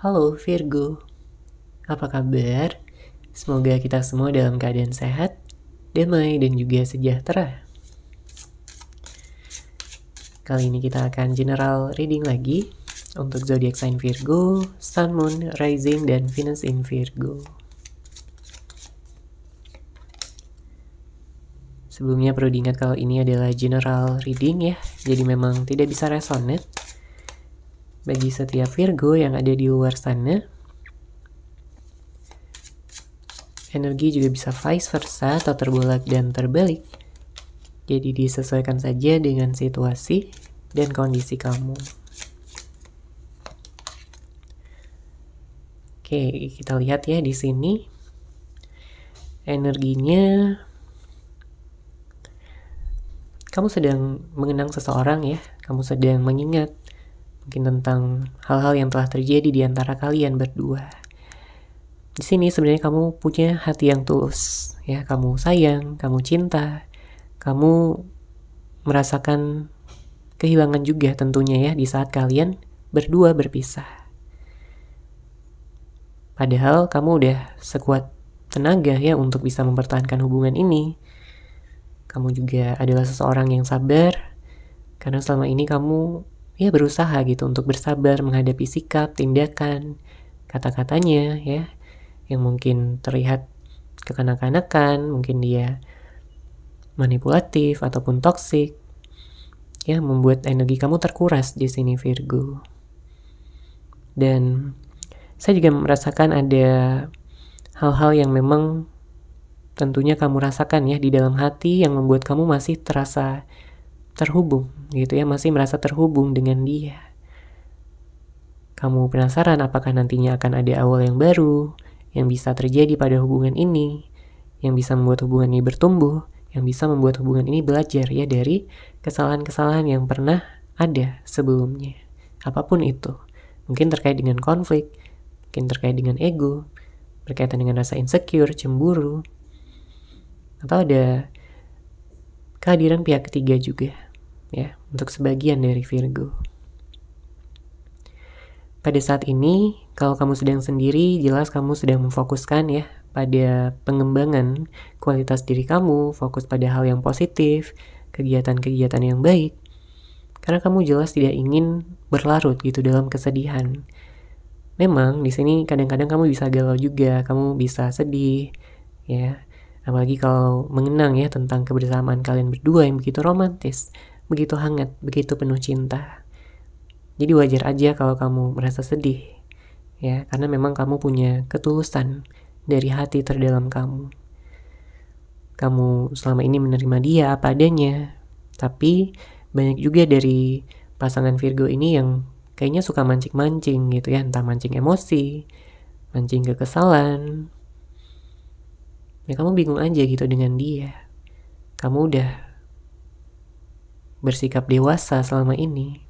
Halo Virgo, apa kabar? Semoga kita semua dalam keadaan sehat, damai, dan juga sejahtera. Kali ini kita akan general reading lagi untuk zodiak sign Virgo, Sun, Moon, Rising, dan Venus in Virgo. Sebelumnya perlu diingat kalau ini adalah general reading ya, jadi memang tidak bisa resonate bagi setiap Virgo yang ada di luar sana. Energi juga bisa vice versa atau terbolak dan terbalik. Jadi disesuaikan saja dengan situasi dan kondisi kamu. Oke, kita lihat ya di sini. Energinya kamu sedang mengenang seseorang ya. Kamu sedang mengingat mungkin tentang hal-hal yang telah terjadi di antara kalian berdua. Di sini sebenarnya kamu punya hati yang tulus, ya. Kamu sayang, kamu cinta, kamu merasakan kehilangan juga tentunya ya di saat kalian berdua berpisah. Padahal kamu udah sekuat tenaga ya untuk bisa mempertahankan hubungan ini. Kamu juga adalah seseorang yang sabar, karena selama ini kamu ya berusaha gitu untuk bersabar menghadapi sikap, tindakan, kata-katanya ya, yang mungkin terlihat kekanak-kanakan, mungkin dia manipulatif ataupun toksik, ya membuat energi kamu terkuras di sini Virgo. Dan saya juga merasakan ada hal-hal yang memang tentunya kamu rasakan ya di dalam hati yang membuat kamu masih terasa terhubung gitu ya, masih merasa terhubung dengan dia. Kamu penasaran apakah nantinya akan ada awal yang baru yang bisa terjadi pada hubungan ini, yang bisa membuat hubungan ini bertumbuh, yang bisa membuat hubungan ini belajar ya dari kesalahan-kesalahan yang pernah ada sebelumnya. Apapun itu, mungkin terkait dengan konflik, mungkin terkait dengan ego, berkaitan dengan rasa insecure, cemburu, atau ada kehadiran pihak ketiga juga ya untuk sebagian dari Virgo. Pada saat ini, kalau kamu sedang sendiri, jelas kamu sedang memfokuskan ya pada pengembangan kualitas diri kamu, fokus pada hal yang positif, kegiatan-kegiatan yang baik. Karena kamu jelas tidak ingin berlarut gitu dalam kesedihan. Memang di sini kadang-kadang kamu bisa galau juga, kamu bisa sedih, ya. Apalagi kalau mengenang ya tentang kebersamaan kalian berdua yang begitu romantis, begitu hangat, begitu penuh cinta. Jadi wajar aja kalau kamu merasa sedih, ya, karena memang kamu punya ketulusan dari hati terdalam kamu. Kamu selama ini menerima dia apa adanya, tapi banyak juga dari pasangan Virgo ini yang kayaknya suka mancing-mancing gitu ya, entah mancing emosi, mancing kekesalan. Ya kamu bingung aja gitu dengan dia. Kamu udah bersikap dewasa selama ini.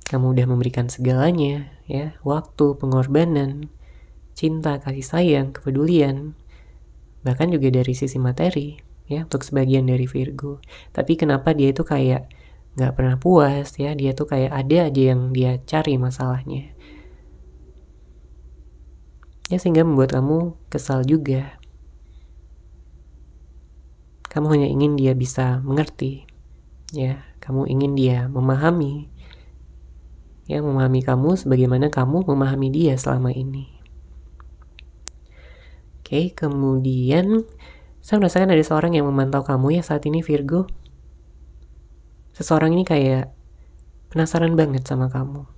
Kamu udah memberikan segalanya, ya, waktu, pengorbanan, cinta, kasih sayang, kepedulian, bahkan juga dari sisi materi, ya, untuk sebagian dari Virgo. Tapi kenapa dia itu kayak gak pernah puas, ya, dia tuh kayak ada aja yang dia cari masalahnya. Ya, sehingga membuat kamu kesal juga. Kamu hanya ingin dia bisa mengerti, ya, kamu ingin dia memahami, ya, memahami kamu sebagaimana kamu memahami dia selama ini. Oke, kemudian saya merasakan ada seorang yang memantau kamu ya saat ini Virgo. Seseorang ini kayak penasaran banget sama kamu.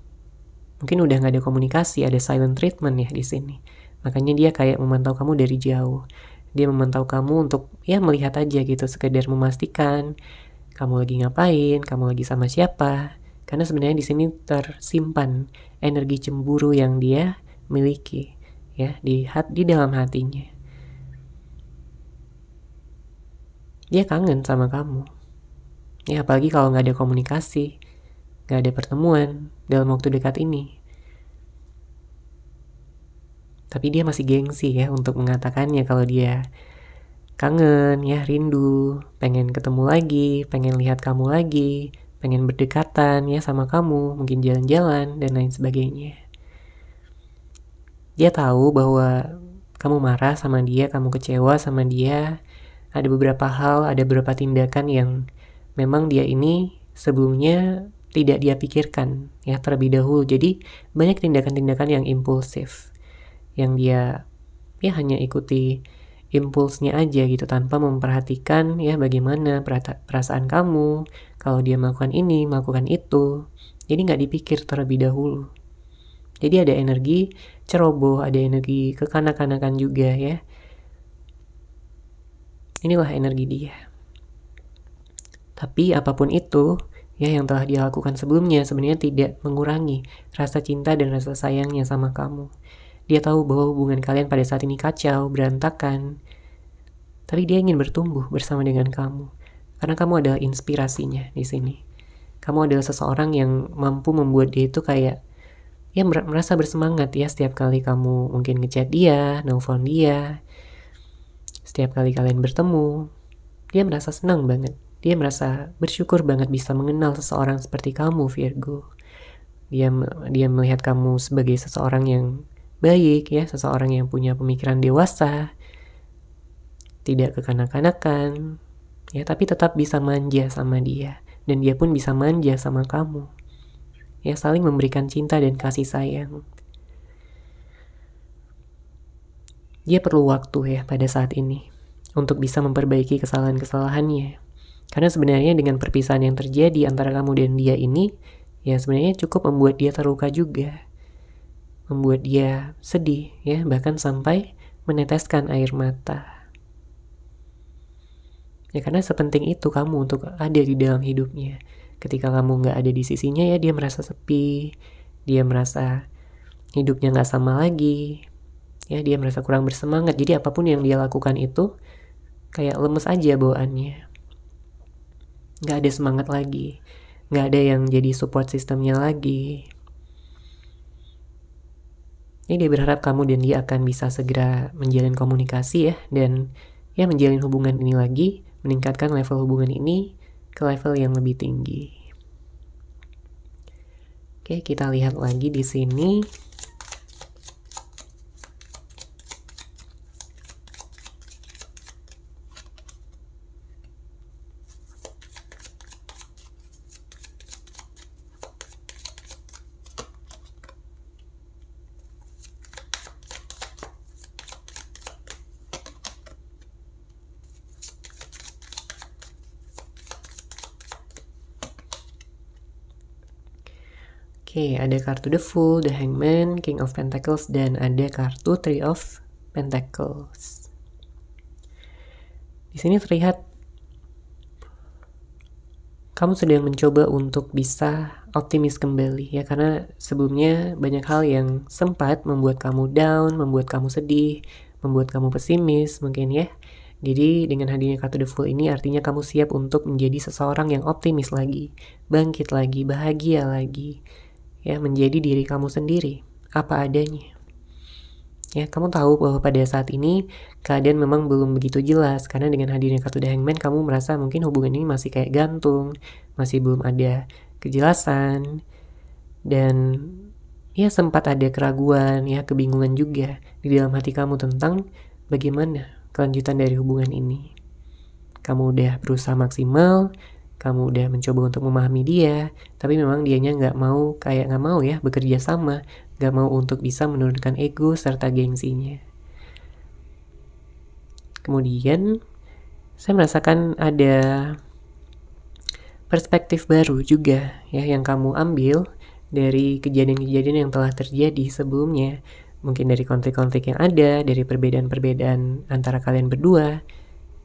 Mungkin udah gak ada komunikasi, ada silent treatment ya di sini. Makanya dia kayak memantau kamu dari jauh. Dia memantau kamu untuk ya melihat aja gitu, sekedar memastikan kamu lagi ngapain, kamu lagi sama siapa. Karena sebenarnya di sini tersimpan energi cemburu yang dia miliki ya di dalam hatinya. Dia kangen sama kamu. Ya apalagi kalau nggak ada komunikasi, nggak ada pertemuan dalam waktu dekat ini. Tapi dia masih gengsi ya untuk mengatakannya kalau dia kangen ya, rindu, pengen ketemu lagi, pengen lihat kamu lagi, pengen berdekatan ya sama kamu, mungkin jalan-jalan dan lain sebagainya. Dia tahu bahwa kamu marah sama dia, kamu kecewa sama dia. Ada beberapa hal, ada beberapa tindakan yang memang dia ini sebelumnya tidak dia pikirkan ya terlebih dahulu. Jadi banyak tindakan-tindakan yang impulsif, yang dia ya hanya ikuti impulsnya aja gitu tanpa memperhatikan ya bagaimana perasaan kamu kalau dia melakukan ini, melakukan itu. Jadi nggak dipikir terlebih dahulu. Jadi ada energi ceroboh, ada energi kekanak-kanakan juga ya. Inilah energi dia. Tapi apapun itu, ya yang telah dia lakukan sebelumnya sebenarnya tidak mengurangi rasa cinta dan rasa sayangnya sama kamu. Dia tahu bahwa hubungan kalian pada saat ini kacau, berantakan. Tapi dia ingin bertumbuh bersama dengan kamu. Karena kamu adalah inspirasinya di sini. Kamu adalah seseorang yang mampu membuat dia itu kayak ya merasa bersemangat ya setiap kali kamu mungkin ngechat dia, nelfon dia. Setiap kali kalian bertemu, dia merasa senang banget. Dia merasa bersyukur banget bisa mengenal seseorang seperti kamu, Virgo. Dia melihat kamu sebagai seseorang yang baik ya, seseorang yang punya pemikiran dewasa, tidak kekanak-kanakan, ya tapi tetap bisa manja sama dia. Dan dia pun bisa manja sama kamu. Ya saling memberikan cinta dan kasih sayang. Dia perlu waktu ya pada saat ini untuk bisa memperbaiki kesalahan-kesalahannya. Karena sebenarnya dengan perpisahan yang terjadi antara kamu dan dia ini, ya sebenarnya cukup membuat dia terluka juga. Membuat dia sedih ya, bahkan sampai meneteskan air mata. Ya karena sepenting itu kamu untuk ada di dalam hidupnya. Ketika kamu gak ada di sisinya ya dia merasa sepi, dia merasa hidupnya gak sama lagi, ya dia merasa kurang bersemangat. Jadi apapun yang dia lakukan itu kayak lemes aja bawaannya, gak ada semangat lagi, gak ada yang jadi support sistemnya lagi. Ini dia berharap kamu dan dia akan bisa segera menjalin komunikasi ya, dan ya menjalin hubungan ini lagi, meningkatkan level hubungan ini ke level yang lebih tinggi. Oke, kita lihat lagi di sini. Oke, ada kartu The Fool, The Hangman, King of Pentacles, dan ada kartu Three of Pentacles. Di sini terlihat kamu sedang mencoba untuk bisa optimis kembali ya, karena sebelumnya banyak hal yang sempat membuat kamu down, membuat kamu sedih, membuat kamu pesimis mungkin ya. Jadi dengan hadirnya kartu The Fool ini artinya kamu siap untuk menjadi seseorang yang optimis lagi, bangkit lagi, bahagia lagi. Ya, menjadi diri kamu sendiri, apa adanya. Ya, kamu tahu bahwa pada saat ini keadaan memang belum begitu jelas, karena dengan hadirnya kartu The Hangman kamu merasa mungkin hubungan ini masih kayak gantung, masih belum ada kejelasan, dan ya sempat ada keraguan, ya kebingungan juga di dalam hati kamu tentang bagaimana kelanjutan dari hubungan ini. Kamu udah berusaha maksimal, kamu udah mencoba untuk memahami dia, tapi memang dianya nggak mau ya bekerja sama, nggak mau untuk bisa menurunkan ego serta gengsinya. Kemudian saya merasakan ada perspektif baru juga ya yang kamu ambil dari kejadian-kejadian yang telah terjadi sebelumnya, mungkin dari konflik-konflik yang ada, dari perbedaan-perbedaan antara kalian berdua,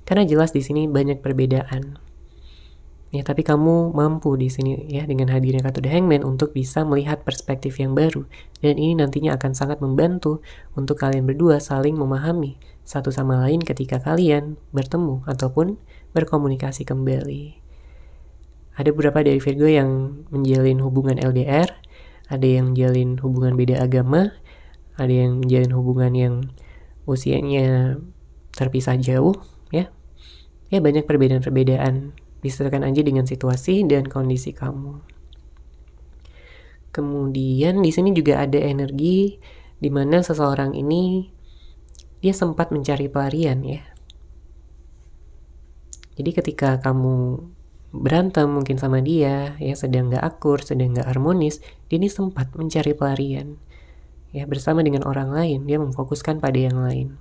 karena jelas di sini banyak perbedaan. Ya, tapi kamu mampu di sini ya dengan hadirnya kartu The Hangman untuk bisa melihat perspektif yang baru, dan ini nantinya akan sangat membantu untuk kalian berdua saling memahami satu sama lain ketika kalian bertemu ataupun berkomunikasi kembali. Ada beberapa dari Virgo yang menjalin hubungan LDR, ada yang menjalin hubungan beda agama, ada yang menjalin hubungan yang usianya terpisah jauh ya. Ya banyak perbedaan-perbedaan. Disesuaikan aja dengan situasi dan kondisi kamu. Kemudian di sini juga ada energi dimana seseorang ini dia sempat mencari pelarian ya. Jadi ketika kamu berantem mungkin sama dia, ya sedang gak akur, sedang gak harmonis, dia ini sempat mencari pelarian. Ya, bersama dengan orang lain, dia memfokuskan pada yang lain.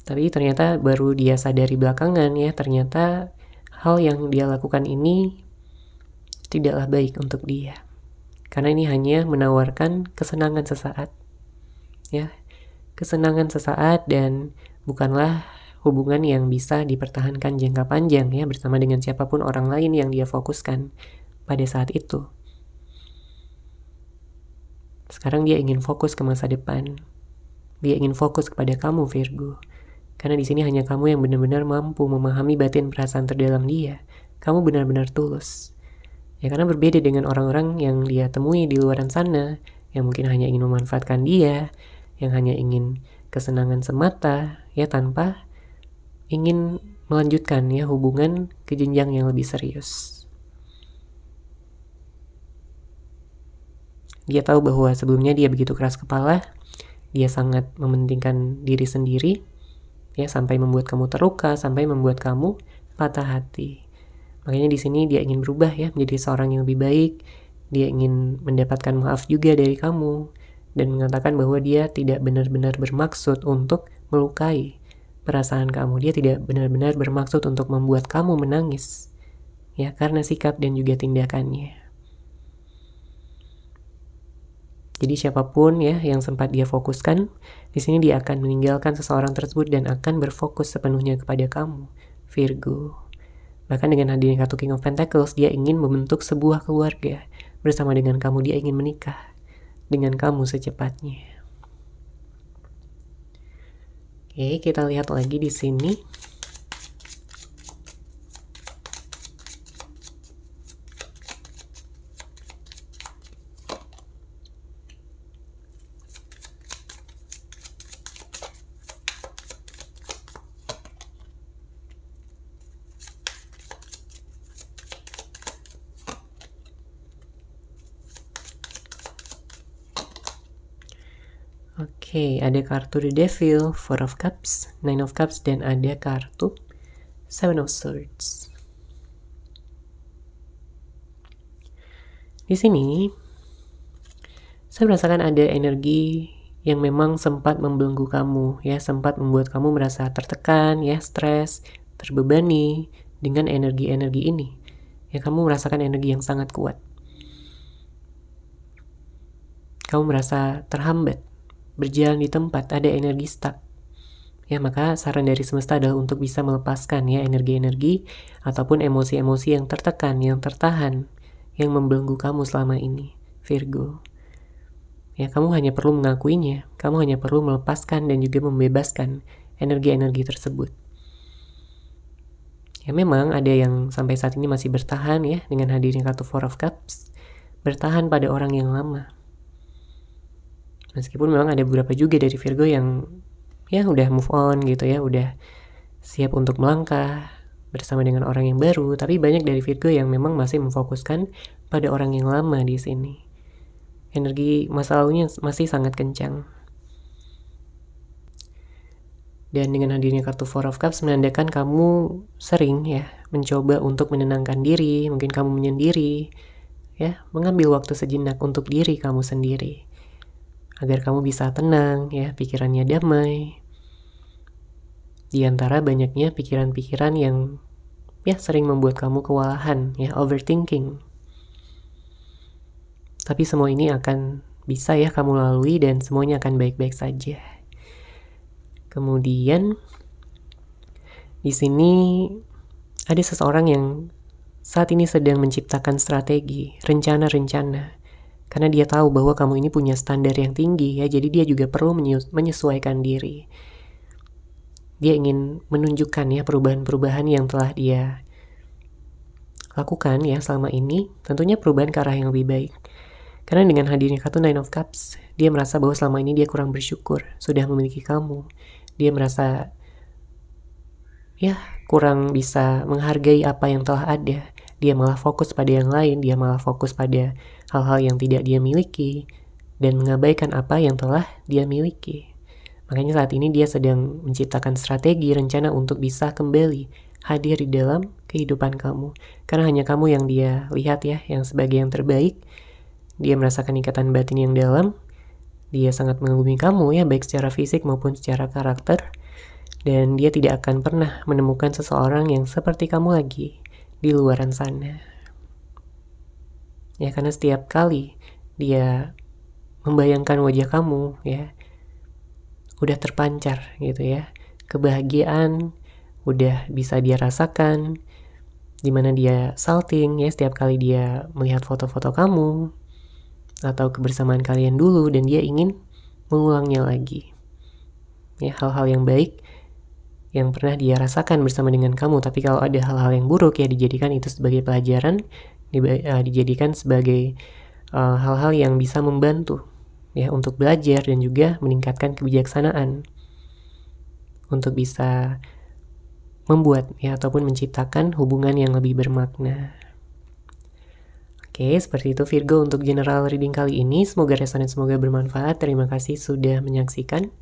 Tapi ternyata baru dia sadari belakangan ya, ternyata hal yang dia lakukan ini tidaklah baik untuk dia. Karena ini hanya menawarkan kesenangan sesaat. Ya, kesenangan sesaat dan bukanlah hubungan yang bisa dipertahankan jangka panjang ya bersama dengan siapapun orang lain yang dia fokuskan pada saat itu. Sekarang dia ingin fokus ke masa depan. Dia ingin fokus kepada kamu, Virgo. Karena di sini hanya kamu yang benar-benar mampu memahami batin perasaan terdalam dia. Kamu benar-benar tulus. Ya karena berbeda dengan orang-orang yang dia temui di luaran sana, yang mungkin hanya ingin memanfaatkan dia, yang hanya ingin kesenangan semata, ya tanpa ingin melanjutkan ya hubungan ke jenjang yang lebih serius. Dia tahu bahwa sebelumnya dia begitu keras kepala, dia sangat mementingkan diri sendiri, ya sampai membuat kamu terluka, sampai membuat kamu patah hati. Makanya di sini dia ingin berubah ya menjadi seorang yang lebih baik. Dia ingin mendapatkan maaf juga dari kamu dan mengatakan bahwa dia tidak benar-benar bermaksud untuk melukai perasaan kamu. Dia tidak benar-benar bermaksud untuk membuat kamu menangis. Ya, karena sikap dan juga tindakannya. Jadi siapapun ya yang sempat dia fokuskan, di sini dia akan meninggalkan seseorang tersebut dan akan berfokus sepenuhnya kepada kamu, Virgo. Bahkan dengan hadirnya kartu King of Pentacles, dia ingin membentuk sebuah keluarga. Bersama dengan kamu, dia ingin menikah dengan kamu secepatnya. Oke, kita lihat lagi di sini. Oke, ada kartu The Devil, Four of Cups, Nine of Cups, dan ada kartu Seven of Swords. Di sini, saya merasakan ada energi yang memang sempat membelenggu kamu, ya, sempat membuat kamu merasa tertekan, ya, stres, terbebani dengan energi-energi ini. Ya, kamu merasakan energi yang sangat kuat. Kamu merasa terhambat, berjalan di tempat, ada energi stuck. Ya, maka saran dari semesta adalah untuk bisa melepaskan ya energi-energi ataupun emosi-emosi yang tertekan, yang tertahan, yang membelenggu kamu selama ini, Virgo. Ya, kamu hanya perlu mengakuinya, kamu hanya perlu melepaskan dan juga membebaskan energi-energi tersebut. Ya, memang ada yang sampai saat ini masih bertahan ya dengan hadirnya kartu Four of Cups, bertahan pada orang yang lama. Meskipun memang ada beberapa juga dari Virgo yang ya udah move on gitu ya, udah siap untuk melangkah bersama dengan orang yang baru, tapi banyak dari Virgo yang memang masih memfokuskan pada orang yang lama di sini. Energi masa lalunya masih sangat kencang. Dan dengan hadirnya kartu Four of Cups menandakan kamu sering ya mencoba untuk menenangkan diri, mungkin kamu menyendiri, ya, mengambil waktu sejenak untuk diri kamu sendiri. Agar kamu bisa tenang ya, pikirannya damai. Di antara banyaknya pikiran-pikiran yang ya sering membuat kamu kewalahan ya, overthinking. Tapi semua ini akan bisa ya kamu lalui dan semuanya akan baik-baik saja. Kemudian di sini ada seseorang yang saat ini sedang menciptakan strategi, rencana-rencana. Karena dia tahu bahwa kamu ini punya standar yang tinggi ya, jadi dia juga perlu menyesuaikan diri. Dia ingin menunjukkan ya perubahan-perubahan yang telah dia lakukan ya selama ini, tentunya perubahan ke arah yang lebih baik. Karena dengan hadirnya kartu Nine of Cups, dia merasa bahwa selama ini dia kurang bersyukur sudah memiliki kamu. Dia merasa ya kurang bisa menghargai apa yang telah ada dia malah fokus pada yang lain, dia malah fokus pada hal-hal yang tidak dia miliki, dan mengabaikan apa yang telah dia miliki. Makanya saat ini dia sedang menciptakan strategi, rencana untuk bisa kembali hadir di dalam kehidupan kamu. Karena hanya kamu yang dia lihat ya, yang sebagai yang terbaik. Dia merasakan ikatan batin yang dalam. Dia sangat mengagumi kamu ya, baik secara fisik maupun secara karakter. Dan dia tidak akan pernah menemukan seseorang yang seperti kamu lagi di luaran sana. Ya, karena setiap kali dia membayangkan wajah kamu ya, udah terpancar gitu ya. Kebahagiaan udah bisa dia rasakan, dimana dia salting ya setiap kali dia melihat foto-foto kamu atau kebersamaan kalian dulu, dan dia ingin mengulangnya lagi. Ya, hal-hal yang baik yang pernah dia rasakan bersama dengan kamu. Tapi kalau ada hal-hal yang buruk ya, dijadikan itu sebagai pelajaran, dijadikan sebagai hal-hal yang bisa membantu ya untuk belajar dan juga meningkatkan kebijaksanaan untuk bisa membuat ya ataupun menciptakan hubungan yang lebih bermakna. Oke, seperti itu Virgo untuk general reading kali ini. Semoga resonan, semoga bermanfaat. Terima kasih sudah menyaksikan.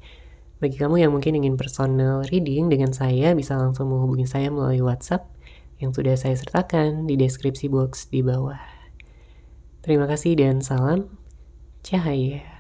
Bagi kamu yang mungkin ingin personal reading dengan saya, bisa langsung menghubungi saya melalui WhatsApp yang sudah saya sertakan di deskripsi box di bawah. Terima kasih dan salam cahaya.